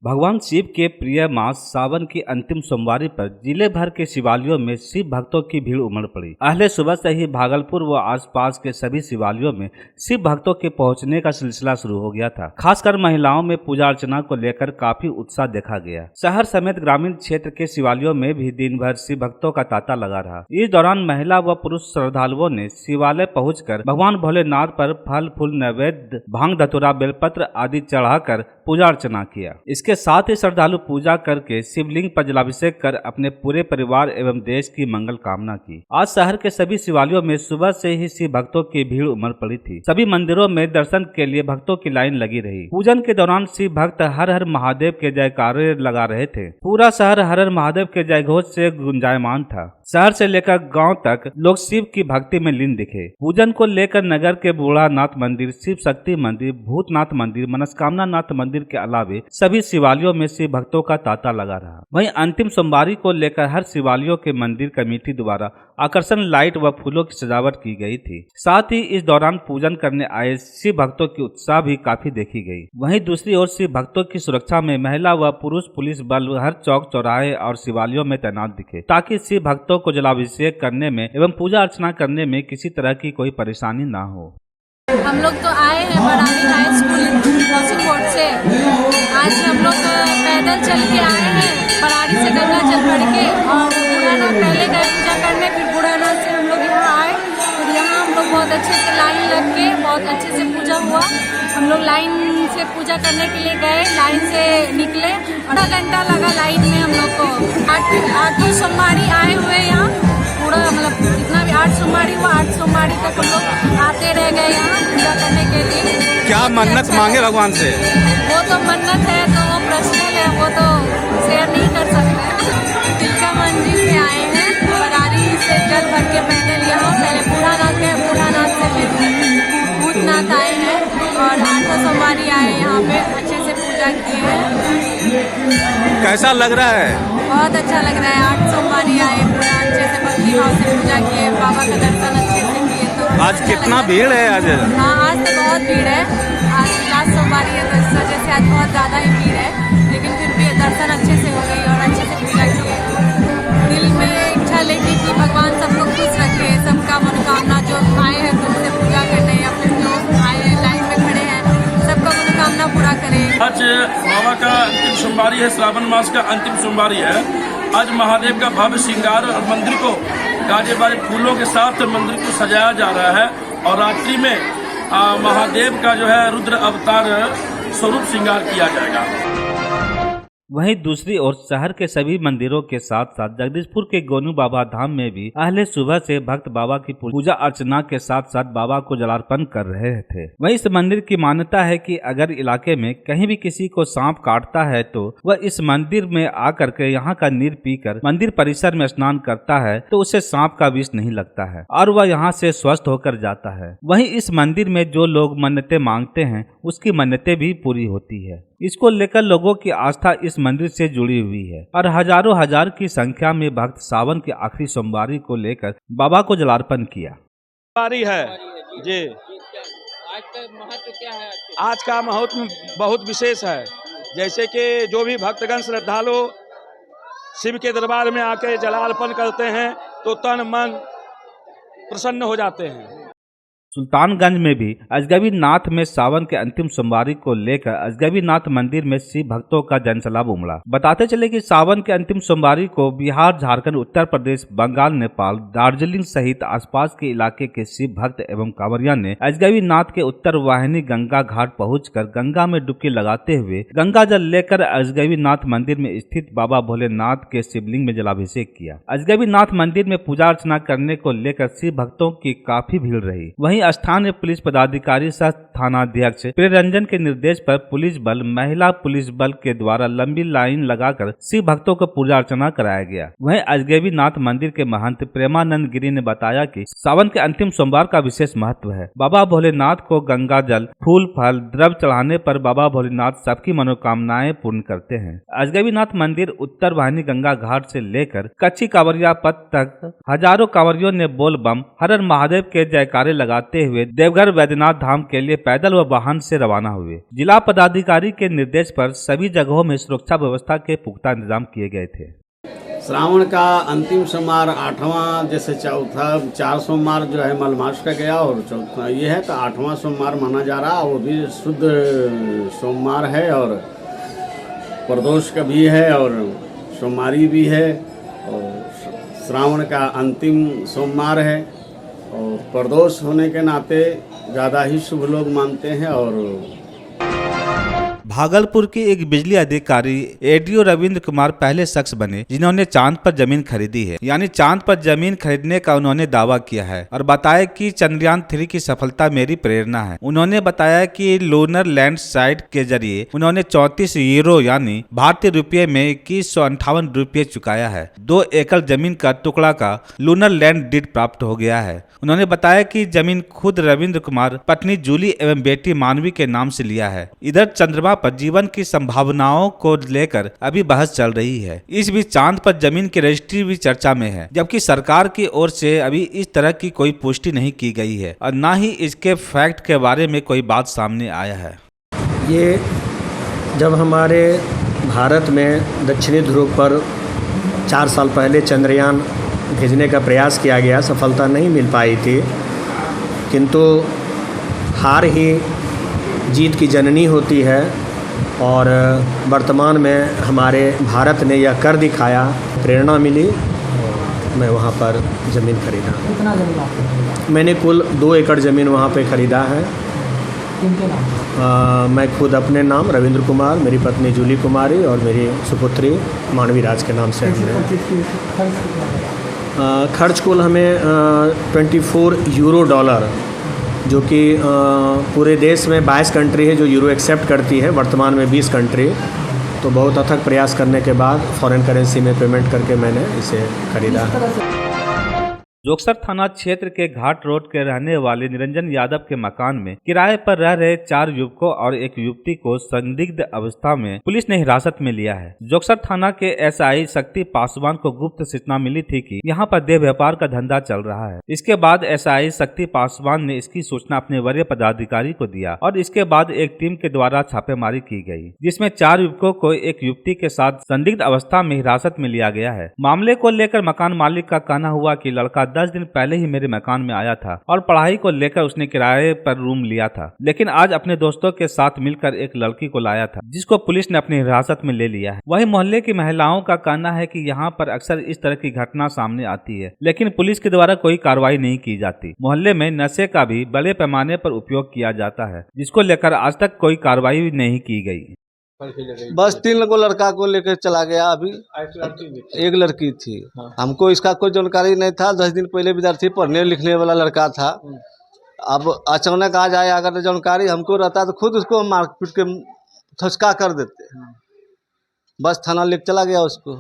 भगवान शिव के प्रिय मास सावन की अंतिम सोमवारी पर जिले भर के शिवालयों में शिव भक्तों की भीड़ उमड़ पड़ी। अहले सुबह से ही भागलपुर व आसपास के सभी शिवालयों में शिव भक्तों के पहुंचने का सिलसिला शुरू हो गया था। खासकर महिलाओं में पूजा अर्चना को लेकर काफी उत्साह देखा गया। शहर समेत ग्रामीण क्षेत्र के शिवालयों में भी दिन भर शिव भक्तों का तांता लगा रहा। इस दौरान महिला व पुरुष श्रद्धालुओं ने शिवालय पहुंचकर भगवान भोलेनाथ पर फल फूल नैवेद्य भांग धतूरा बेलपत्र आदि चढ़ाकर पूजा अर्चना किया। इसके साथ ही श्रद्धालु पूजा करके शिवलिंग पर जलाभिषेक कर अपने पूरे परिवार एवं देश की मंगल कामना की। आज शहर के सभी शिवालयों में सुबह से ही शिव भक्तों की भीड़ उमड़ पड़ी थी। सभी मंदिरों में दर्शन के लिए भक्तों की लाइन लगी रही। पूजन के दौरान शिव भक्त हर हर महादेव के जयकारे लगा रहे थे। पूरा शहर हर हर महादेव के जयघोष से गुंजायमान था। शहर से लेकर गांव तक लोग शिव की भक्ति में लीन दिखे। पूजन को लेकर नगर के बूढ़ानाथ मंदिर, शिव शक्ति मंदिर, भूतनाथ मंदिर, मनस्कामना नाथ मंदिर के अलावे सभी शिवालयों में शिव भक्तों का तांता लगा रहा। वहीं अंतिम सोमवारी को लेकर हर शिवालयों के मंदिर कमेटी द्वारा आकर्षण लाइट व फूलों की सजावट की गई थी। साथ ही इस दौरान पूजन करने आए शिव भक्तों की उत्साह भी काफी देखी गई। वहीं दूसरी ओर शिव भक्तों की सुरक्षा में महिला व पुरुष पुलिस बल हर चौक चौराहे और शिवालयों में तैनात दिखे, ताकि शिव भक्तों को जलाभिषेक करने में एवं पूजा अर्चना करने में किसी तरह की कोई परेशानी न हो। हम लोग तो आए हैं Badani high school crossing board से। आज हम लोग पैदल चल के आए हैं बड़ानी से गंगा जल भर के, और बूढ़ानाथ पहले गए पूजा करने, फिर बूढ़ानाथ से हम लोग यहाँ आए। और यहाँ हम लोग बहुत अच्छे से लाइन लग के बहुत अच्छे से पूजा हुआ। हम लोग लाइन से पूजा करने के लिए गए, लाइन से निकले, आधा घंटा लगा लाइन में हम लोग को। आठ सोमवारी आए हुए यहाँ, पूरा मतलब जितना भी 8 सोमवारी हुआ 8 सोमवारी तक हम लोग आते रह गए यहाँ पूजा करने के लिए। क्या मन्नत मांगे भगवान से? वो तो मन्नत है तो वो पर्सनल है, वो तो शेयर नहीं कर सकते। तिलका मंदिर से आए हैं, बरारी से जल भर के पैदल यहाँ पहले बूढ़ानाथ गए, बूढ़ानाथ से फिर भूतनाथ आए हैं, और 8 सोमवारी आए यहाँ पे अच्छे से पूजा किए हैं। कैसा लग रहा है? बहुत अच्छा लग रहा है। 8 सोमवारी आए, पूरा अच्छे से भक्ति भाव से पूजा किए, बाबा का दर्शन अच्छे से किए। तो आज कितना भीड़ है? आज हाँ, आज तो बहुत भीड़ है। आज लास्ट सोमवारी है तो इस वजह से आज बहुत ज़्यादा ही भीड़ है, लेकिन फिर भी दर्शन अच्छे से हो गई और अच्छे से पूजा किए। दिल में इच्छा लेके कि भगवान सबको खुश रखे, सबका मनोकामना जो आए हैं तुमसे पूजा करने या फिर जो आए हैं लाइन में खड़े हैं सबका मनोकामना पूरा करे। आज बाबा का अंतिम सोमवारी है, श्रावण मास का अंतिम सोमवारी है। आज महादेव का भव्य श्रृंगार और मंदिर को गाजे बाजे फूलों के साथ मंदिर को सजाया जा रहा है, और रात्रि में महादेव का जो है रुद्र अवतार स्वरूप श्रृंगार किया जाएगा। वहीं दूसरी ओर शहर के सभी मंदिरों के साथ साथ जगदीशपुर के गोनू बाबा धाम में भी अहले सुबह से भक्त बाबा की पूजा अर्चना के साथ साथ बाबा को जलार्पण कर रहे थे। वहीं इस मंदिर की मान्यता है कि अगर इलाके में कहीं भी किसी को सांप काटता है तो वह इस मंदिर में आकर के यहाँ का नीर पीकर मंदिर परिसर में स्नान करता है तो उसे सांप का विष नहीं लगता है और वह यहाँ से स्वस्थ होकर जाता है। वहीं इस मंदिर में जो लोग मन्नतें मांगते हैं उसकी मन्नतें भी पूरी होती है। इसको लेकर लोगों की आस्था इस मंदिर से जुड़ी हुई है और हजारों हजार की संख्या में भक्त सावन के आखिरी सोमवारी को लेकर बाबा को जलार्पण किया। सोमवारी है जी। आज का महत्व क्या है? आज का महत्व बहुत विशेष है। जैसे कि जो भी भक्तगण श्रद्धालु शिव के दरबार में आकर जलार्पण करते हैं तो तन मन प्रसन्न हो जाते हैं। सुल्तानगंज में भी अजगबी नाथ में सावन के अंतिम सोमवारी को लेकर अजगबी नाथ मंदिर में शिव भक्तों का जनसैलाब उमड़ा। बताते चले कि सावन के अंतिम सोमवारी को बिहार, झारखंड, उत्तर प्रदेश, बंगाल, नेपाल, दार्जिलिंग सहित आसपास के इलाके के शिव भक्त एवं कांवरिया ने अजगबी नाथ के उत्तर वाहिनी गंगा घाट पहुंचकर गंगा में डुबकी लगाते हुए गंगा जल लेकर अजगबी नाथ मंदिर में स्थित बाबा भोलेनाथ के शिवलिंग में जलाभिषेक किया। अजगबी नाथ मंदिर में पूजा अर्चना करने को लेकर शिव भक्तों की काफी भीड़ रही। वहीं स्थानीय पुलिस पदाधिकारी सह थानाध्यक्ष प्रियरंजन के निर्देश पर पुलिस बल, महिला पुलिस बल के द्वारा लंबी लाइन लगाकर शिव भक्तों को पूजा अर्चना कराया गया। वहीं अजगबी नाथ मंदिर के महंत प्रेमानंद गिरी ने बताया कि सावन के अंतिम सोमवार का विशेष महत्व है। बाबा भोलेनाथ को गंगा जल, फूल, फल, द्रव्य चढ़ाने पर बाबा भोलेनाथ सबकी मनोकामनाएं पूर्ण करते हैं। अजगबी नाथ मंदिर उत्तर वाहिनी गंगा घाट से लेकर कच्ची कांवरिया पथ तक हजारों कांवरियों ने बोल बम हर हर महादेव के जयकारे लगाते हुए देवघर वैद्यनाथ धाम के लिए पैदल व वाहन से रवाना हुए। जिला पदाधिकारी के निर्देश पर सभी जगहों में सुरक्षा व्यवस्था के पुख्ता इंतजाम किए गए थे। श्रावण का अंतिम सोमवार 8वां, जैसे चौथा 4 सोमवार जो है मलमास का गया और चौथा ये है, तो 8वां सोमवार माना जा रहा। वो भी शुद्ध सोमवार है और प्रदोष का भी है और सोमवारी भी है और श्रावण का अंतिम सोमवार है और प्रदोष होने के नाते ज़्यादा ही शुभ लोग मानते हैं। और भागलपुर के एक बिजली अधिकारी एडीओ रविंद्र कुमार पहले शख्स बने जिन्होंने चांद पर जमीन खरीदी है। यानी चांद पर जमीन खरीदने का उन्होंने दावा किया है और बताया कि चंद्रयान 3 की सफलता मेरी प्रेरणा है। उन्होंने बताया कि लूनर लैंड साइट के जरिए उन्होंने 34 यूरो यानी भारतीय रुपये में 2158 रुपये चुकाया है। 2 एकड़ जमीन का टुकड़ा का लूनर लैंड डीड प्राप्त हो गया है। उन्होंने बताया कि जमीन खुद रविंद्र कुमार पत्नी जूली एवं बेटी मानवी के नाम से लिया है। इधर चंद्रमा पर जीवन की संभावनाओं को लेकर अभी बहस चल रही है। इस बीच चांद पर जमीन की रजिस्ट्री भी चर्चा में है, जबकि सरकार की ओर से अभी इस तरह की कोई पुष्टि नहीं की गई है और न ही इसके फैक्ट के बारे में कोई बात सामने आया है। ये जब हमारे भारत में दक्षिणी ध्रुव पर 4 साल पहले चंद्रयान भेजने का प्रयास किया गया, सफलता नहीं मिल पाई थी, किंतु हार ही जीत की जननी होती है और वर्तमान में हमारे भारत ने यह कर दिखाया, प्रेरणा मिली। मैं वहाँ पर ज़मीन खरीदा। कितना ज़मीन आपने? मैंने कुल 2 एकड़ ज़मीन वहाँ पे खरीदा है। किनके नाम? मैं खुद अपने नाम रविंद्र कुमार, मेरी पत्नी जूली कुमारी और मेरी सुपुत्री मानवी राज के नाम से हमने खर्च कुल हमें 24 यूरो डॉलर, जो कि पूरे देश में 22 कंट्री है जो यूरो एक्सेप्ट करती है, वर्तमान में 20 कंट्री। तो बहुत अथक प्रयास करने के बाद फॉरेन करेंसी में पेमेंट करके मैंने इसे खरीदा। जोगसर थाना क्षेत्र के घाट रोड के रहने वाले निरंजन यादव के मकान में किराए पर रह रहे 4 युवकों और एक युवती को संदिग्ध अवस्था में पुलिस ने हिरासत में लिया है। जोगसर थाना के एसआई शक्ति पासवान को गुप्त सूचना मिली थी कि यहां पर देह व्यापार का धंधा चल रहा है। इसके बाद एसआई शक्ति पासवान ने इसकी सूचना अपने वरीय पदाधिकारी को दिया और इसके बाद एक टीम के द्वारा छापेमारी की गई, जिसमें 4 युवकों को एक युवती के साथ संदिग्ध अवस्था में हिरासत में लिया गया है। मामले को लेकर मकान मालिक का कहना हुआ कि लड़का 10 दिन पहले ही मेरे मकान में आया था और पढ़ाई को लेकर उसने किराए पर रूम लिया था, लेकिन आज अपने दोस्तों के साथ मिलकर एक लड़की को लाया था, जिसको पुलिस ने अपनी हिरासत में ले लिया है। वहीं मोहल्ले की महिलाओं का कहना है कि यहाँ पर अक्सर इस तरह की घटना सामने आती है, लेकिन पुलिस के द्वारा कोई कार्रवाई नहीं की जाती। मोहल्ले में नशे का भी बड़े पैमाने पर उपयोग किया जाता है, जिसको लेकर आज तक कोई कार्रवाई नहीं की गई। बस 3 को लड़का को लेकर चला गया। अभी एक लड़की थी। हमको इसका कोई जानकारी नहीं था। 10 दिन पहले विद्यार्थी पढ़ने लिखने वाला लड़का था। अब अचानक आज आया, अगर जानकारी हमको रहता तो खुद उसको मारपीट के थसका कर देते। बस थाना लेकर चला गया उसको।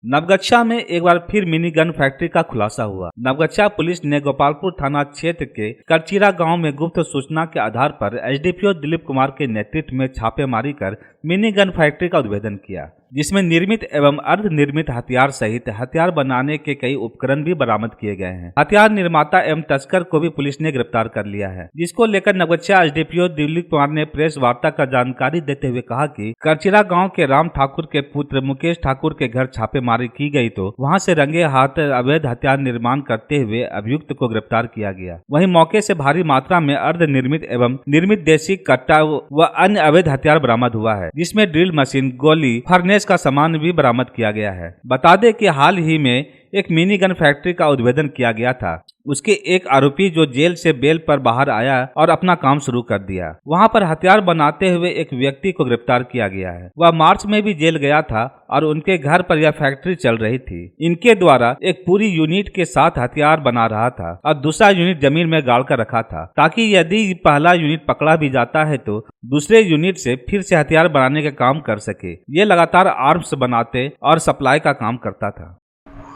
नवगछा में एक बार फिर मिनी गन फैक्ट्री का खुलासा हुआ। नवगछा पुलिस ने गोपालपुर थाना क्षेत्र के करचीरा गांव में गुप्त सूचना के आधार पर एसडीपीओ दिलीप कुमार के नेतृत्व में छापेमारी कर मिनी गन फैक्ट्री का उद्भेदन किया, जिसमें निर्मित एवं अर्ध निर्मित हथियार सहित हथियार बनाने के कई उपकरण भी बरामद किए गए हैं। हथियार निर्माता एवं तस्कर को भी पुलिस ने गिरफ्तार कर लिया है, जिसको लेकर नवगछा एसडीपीओ दिलीप कुमार ने प्रेस वार्ता का जानकारी देते हुए कहा कि करचीरा गांव के राम ठाकुर के पुत्र मुकेश ठाकुर के घर छापेमारी की गई तो वहां से रंगे हाथ अवैध हथियार निर्माण करते हुए अभियुक्त को गिरफ्तार किया गया। वहीं मौके से भारी मात्रा में अर्ध निर्मित एवं निर्मित देसी कट्टा व अन्य अवैध हथियार बरामद हुआ है, जिसमें ड्रिल मशीन, गोली, फर्नेस का सामान भी बरामद किया गया है। बता दें कि हाल ही में एक मिनी गन फैक्ट्री का उद्भेदन किया गया था। उसके एक आरोपी जो जेल से बेल पर बाहर आया और अपना काम शुरू कर दिया, वहां पर हथियार बनाते हुए एक व्यक्ति को गिरफ्तार किया गया है। वह मार्च में भी जेल गया था और उनके घर पर यह फैक्ट्री चल रही थी। इनके द्वारा एक पूरी यूनिट के साथ हथियार बना रहा था और दूसरा यूनिट जमीन में गाड़ कर रखा था, ताकि यदि पहला यूनिट पकड़ा भी जाता है तो दूसरे यूनिट से फिर से हथियार बनाने का काम कर सके। ये लगातार आर्म्स बनाते और सप्लाई का काम करता था।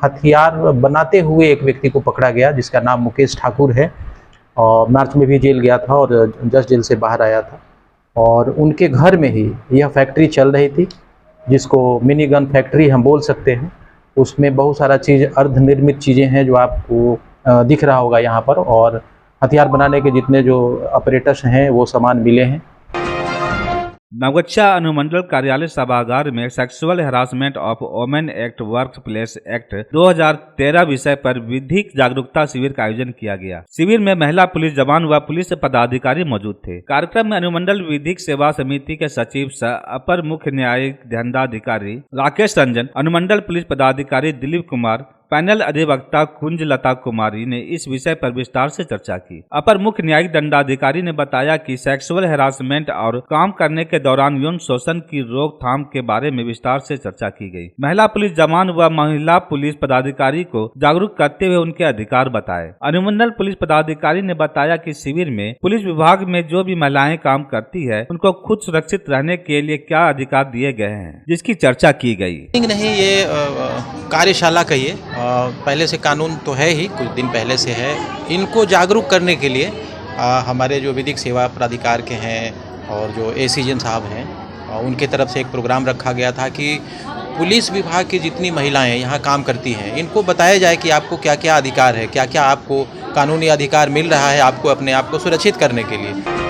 हथियार बनाते हुए एक व्यक्ति को पकड़ा गया, जिसका नाम मुकेश ठाकुर है और मार्च में भी जेल गया था और जस्ट जेल से बाहर आया था। और उनके घर में ही यह फैक्ट्री चल रही थी, जिसको मिनी गन फैक्ट्री हम बोल सकते हैं। उसमें बहुत सारा चीज़ अर्धनिर्मित चीज़ें हैं जो आपको दिख रहा होगा यहाँ पर, और हथियार बनाने के जितने जो ऑपरेटर्स हैं वो सामान मिले हैं। नवगछिया अनुमंडल कार्यालय सभागार में sexual harassment of women act work place act 2013 विषय पर विधिक जागरूकता शिविर का आयोजन किया गया। शिविर में महिला पुलिस जवान व पुलिस पदाधिकारी मौजूद थे। कार्यक्रम में अनुमंडल विधिक सेवा समिति के सचिव सह अपर मुख्य न्यायिक दंडाधिकारी राकेश रंजन, अनुमंडल पुलिस पदाधिकारी दिलीप कुमार, पैनल अधिवक्ता कुंजलता कुमारी ने इस विषय पर विस्तार से चर्चा की। अपर मुख्य न्यायिक दंडाधिकारी ने बताया कि सेक्सुअल हैरासमेंट और काम करने के दौरान यौन शोषण की रोकथाम के बारे में विस्तार से चर्चा की गई। महिला पुलिस जवान व महिला पुलिस पदाधिकारी को जागरूक करते हुए उनके अधिकार बताए। अनुमंडल पुलिस पदाधिकारी ने बताया कि शिविर में पुलिस विभाग में जो भी महिलाएं काम करती है उनको खुद सुरक्षित रहने के लिए क्या अधिकार दिए गए हैं, जिसकी चर्चा की गई। नहीं, ये कार्यशाला कहिए, पहले से कानून तो है ही, कुछ दिन पहले से है। इनको जागरूक करने के लिए हमारे जो विधिक सेवा प्राधिकार के हैं और जो एसीजन साहब हैं उनके तरफ से एक प्रोग्राम रखा गया था कि पुलिस विभाग की जितनी महिलाएं यहाँ काम करती हैं इनको बताया जाए कि आपको क्या क्या अधिकार है, क्या क्या आपको कानूनी अधिकार मिल रहा है आपको अपने आप को सुरक्षित करने के लिए।